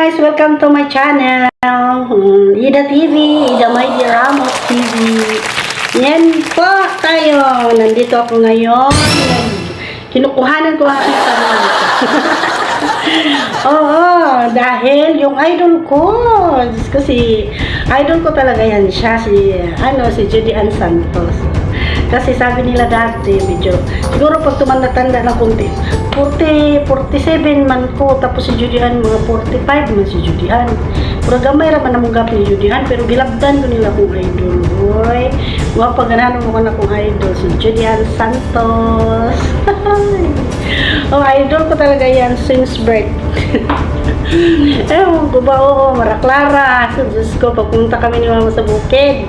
guys! Welcome to my channel, Ida TV, Ida Maidi Ramos TV. Yan po tayo. Nandito ako ngayon. Kinukuhanan ko ang aking sarili. Oo, dahil yung idol ko, kasi idol ko talaga yan siya, si Judy Ann Santos. Kasi sabi nila dati, siguro pag tumanda-tanda na kunti, 47 man ko, tapos si Judy Ann, mga 45 man si Judy Ann. Pura gamay raman na mugap ni Judy Ann, pero gilabdan ko nila kong idol. Boy, mga paganahan mo ko na kong idol, si Judy Ann Santos. Oh, idol ko talaga yan since birth. Ewan ko ba, oo, Maraclara. So, Diyos ko, pagpunta kami ni Mama sa bukid.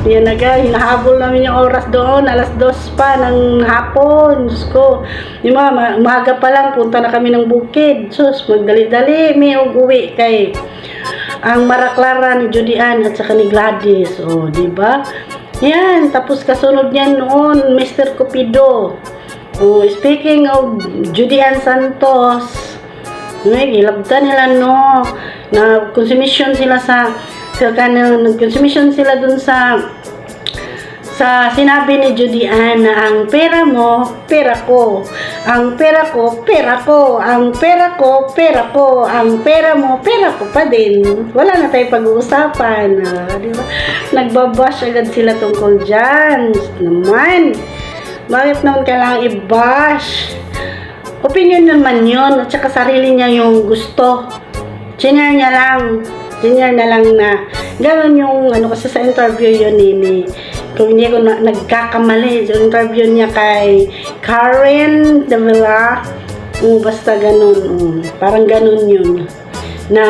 Yan na guys, hinahabol namin yung oras doon, alas 2 pa ng hapon. Diyos ko, yung umaga pa lang, punta na kami ng bukid. Sus, magdali-dali, may uwi kay ang Maraclara ni Judy Ann at saka ni Gladys. O, diba? Yan, tapos kasunod niyan noon, Mr. Cupido. O, speaking of Judy Ann Santos, gilabdan nila, no, na consumption sila nag-consumption sila dun sa sinabi ni Judy Ann na ang pera mo, pera ko. Ang pera ko, pera ko. Ang pera ko, pera ko. Ang pera mo, pera ko pa din. Wala na tayong pag-uusapan. Diba? Nagbabash agad sila tungkol dyan. Naman. Bakit naman kailangang i-bash? Opinion naman yun. At saka sarili niya yung gusto. Senior na lang na gano'n yung kasi sa interview yun kung hindi ko nagkakamali sa interview niya kay Karen Davila, basta gano'n, parang gano'n yun na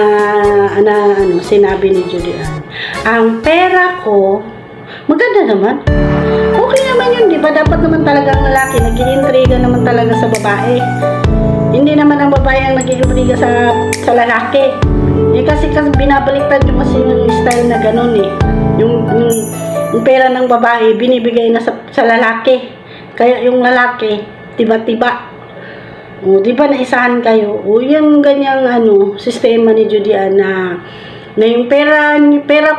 sinabi ni Judy Ann, ang pera ko maganda naman, okay naman yun, di ba? Dapat naman talaga ang lalaki nag-iintriga naman talaga sa babae, hindi naman ang babae ang nag-iintriga sa lalaki. Kasi binabaliktad yung kasi yung style na gano'n yung pera ng babae binibigay na sa lalaki, kaya yung lalaki tiba-tiba, di ba naisahan kayo, yung ganyang sistema ni Judy Ann na yung pera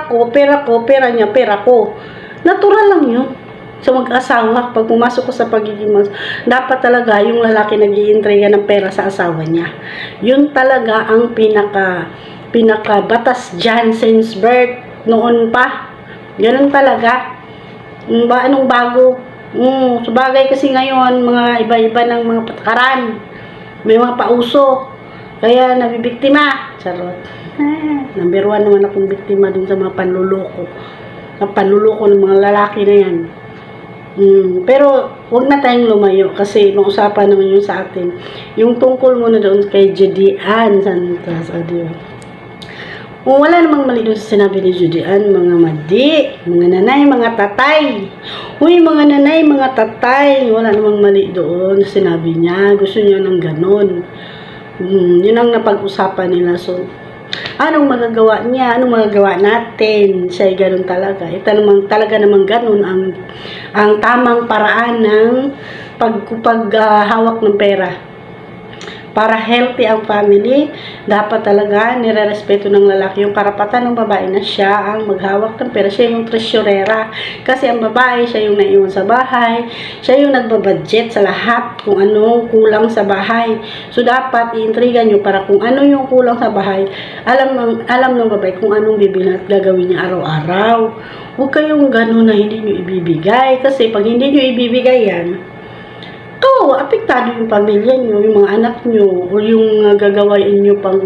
ko, pera niya, pera ko, natural lang yun sa mag-asawa. Pag pumasok ko sa pagiging dapat talaga yung lalaki nag-iintriga ng pera sa asawa niya. Yun talaga ang pinaka-batas dyan since birth, noon pa. Ganun talaga. Anong bago? Sabagay kasi ngayon, mga iba-iba ng mga patakaran. May mga pauso. Kaya nabibiktima. Charot. Number 1 naman akong biktima din sa mga panluloko. Ang panluloko ng mga lalaki na yan. Pero huwag na tayong lumayo kasi mausapan naman yun sa atin. Yung tungkol muna doon kay Judy Ann Santos. Wala namang mali doon sa sinabi ni Judy Ann, mga madi, mga nanay, mga tatay. Mga nanay, mga tatay, wala namang mali doon sa sinabi niya. Gusto niya ng ganon. Yun ang napag-usapan nila. So, anong magagawa niya? Anong magagawa natin? Siya ay ganon talaga. Talaga namang ganon ang tamang paraan ng paghawak ng pera. Para healthy ang family, dapat talaga nire-respeto ng lalaki yung karapatan ng babae na siya ang maghawak ng pera. Siya yung tresurera. Kasi ang babae, siya yung naiwan sa bahay. Siya yung nagbabudget sa lahat kung anong kulang sa bahay. So, dapat i-intriga nyo para kung ano yung kulang sa bahay, alam ng babae kung anong bibilhin at gagawin niya araw-araw. Huwag kayong gano'n na hindi nyo ibibigay. Kasi pag hindi nyo ibibigay yan, apektado yung pamilya nyo, yung mga anak nyo, o yung gagawain nyo pang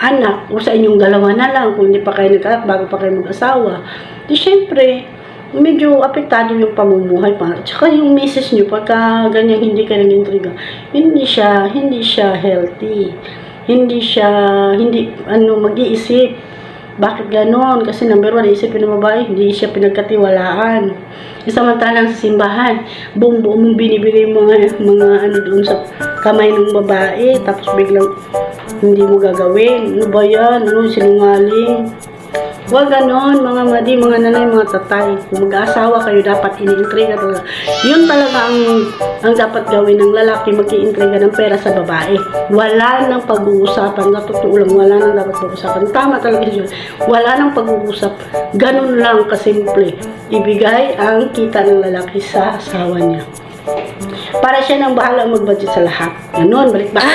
anak, o sa inyong dalawa na lang, kung hindi pa kayo nagkaanak, bago pa kayo mag-asawa. Di syempre, medyo apektado yung pamumuhay pa. Tsaka yung misis nyo, pagka ganyan hindi kayo nag-intriga, hindi siya healthy. Hindi mag-iisip. Bakit ganon? Kasi number 1, isipin ng babae, hindi siya pinagkatiwalaan. Samantalang sa simbahan, buong mong binibigay mga doon sa kamay ng babae, tapos biglang hindi mo gagawin. Ano ba yan? Sinungaling? Huwag ganon, mga madi, mga nanay, mga tatay. Kung mag-aasawa kayo, dapat iniintriga talaga. Yun talaga ang dapat gawin ng lalaki, mag-iintriga ng pera sa babae. Wala nang pag-uusapan, na totoo lang, wala nang dapat pag-uusapan. Tama talaga yun. Wala nang pag-uusap. Ganun lang kasimple. Ibigay ang kita ng lalaki sa asawa niya. Para siya nang bahala mag-budget sa lahat. Ganun, balik ba?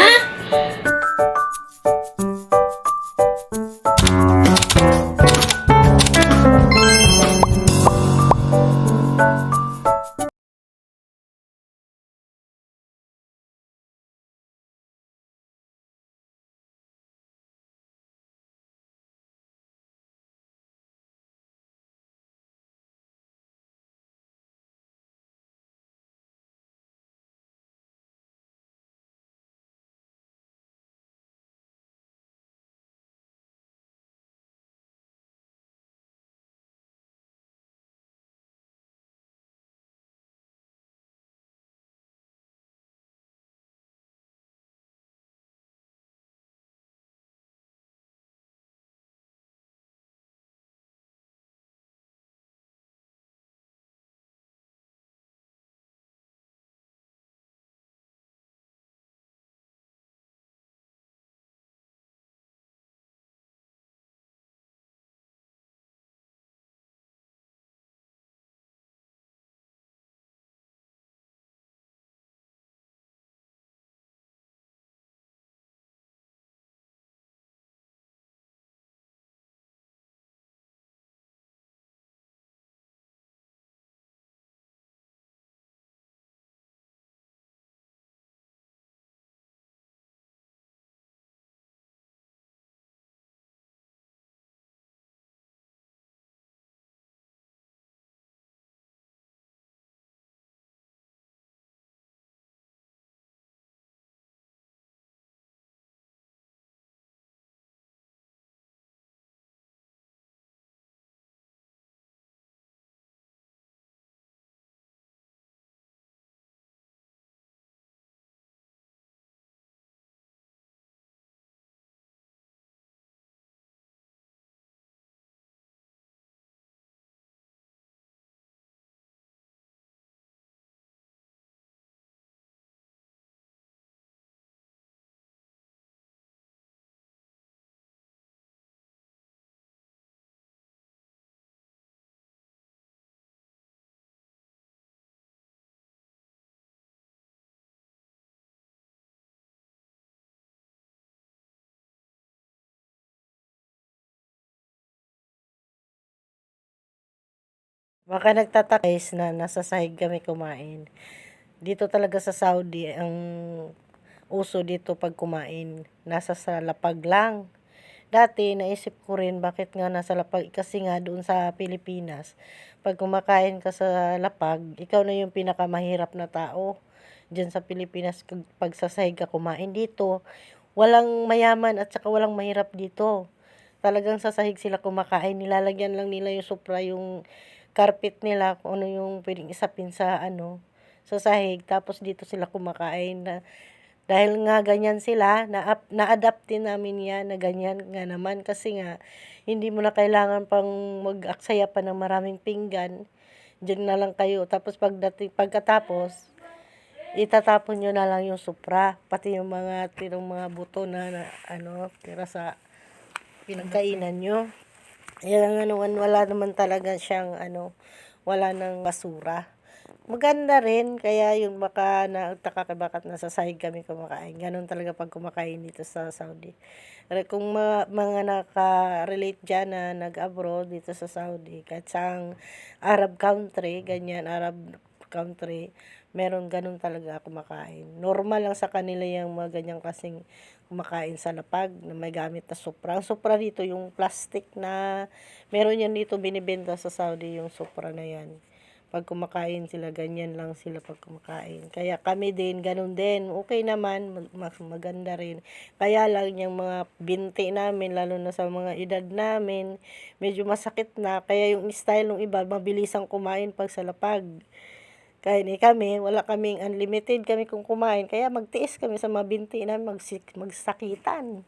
Baka nagtataka guys na nasa sahig kami kumain. Dito talaga sa Saudi, ang uso dito pag kumain, nasa sa lapag lang. Dati, naisip ko rin bakit nga nasa lapag, kasi nga doon sa Pilipinas, pag kumakain ka sa lapag, ikaw na yung pinakamahirap na tao. Diyan sa Pilipinas, pag sa sahig ka kumain dito, walang mayaman at saka walang mahirap dito. Talagang sa sahig sila kumakain, nilalagyan lang nila yung supra, yung carpet nila, kung ano yung pwedeng isapin sa sa sahig, tapos dito sila kumakain. Dahil nga ganyan sila, na-adapt din namin yan na ganyan nga naman, kasi nga hindi mo na kailangan pang mag-aksaya pa ng maraming pinggan. Diyan na lang kayo, tapos pagkatapos itatapon nyo na lang yung supra, pati yung mga tirong mga buto na tira sa pinagkainan nyo. Yan wala naman talaga siyang wala nang basura. Maganda rin, kaya yun, baka nagtaka ka bakit nasa sahig kami kumakain. Ganun talaga pag kumakain dito sa Saudi. Kung mga naka-relate dyan na nag-abroad dito sa Saudi, kahit sa Arab country, ganyan, Arab country, meron ganun talaga kumakain. Normal lang sa kanila yung mga ganyang kasing kumakain sa lapag na may gamit na supra. Ang supra dito yung plastic na, meron yan dito binibenta sa Saudi, yung supra na yan. Pag kumakain sila, ganyan lang sila pag kumakain. Kaya kami din, ganun din. Okay naman, maganda rin. Kaya lang yung mga binti namin, lalo na sa mga edad namin, medyo masakit na. Kaya yung style ng iba, mabilisang kumain pag sa lapag. Kaya kami, wala kaming unlimited kami kung kumain. Kaya magtiis kami sa mga binti namin, magsakitan.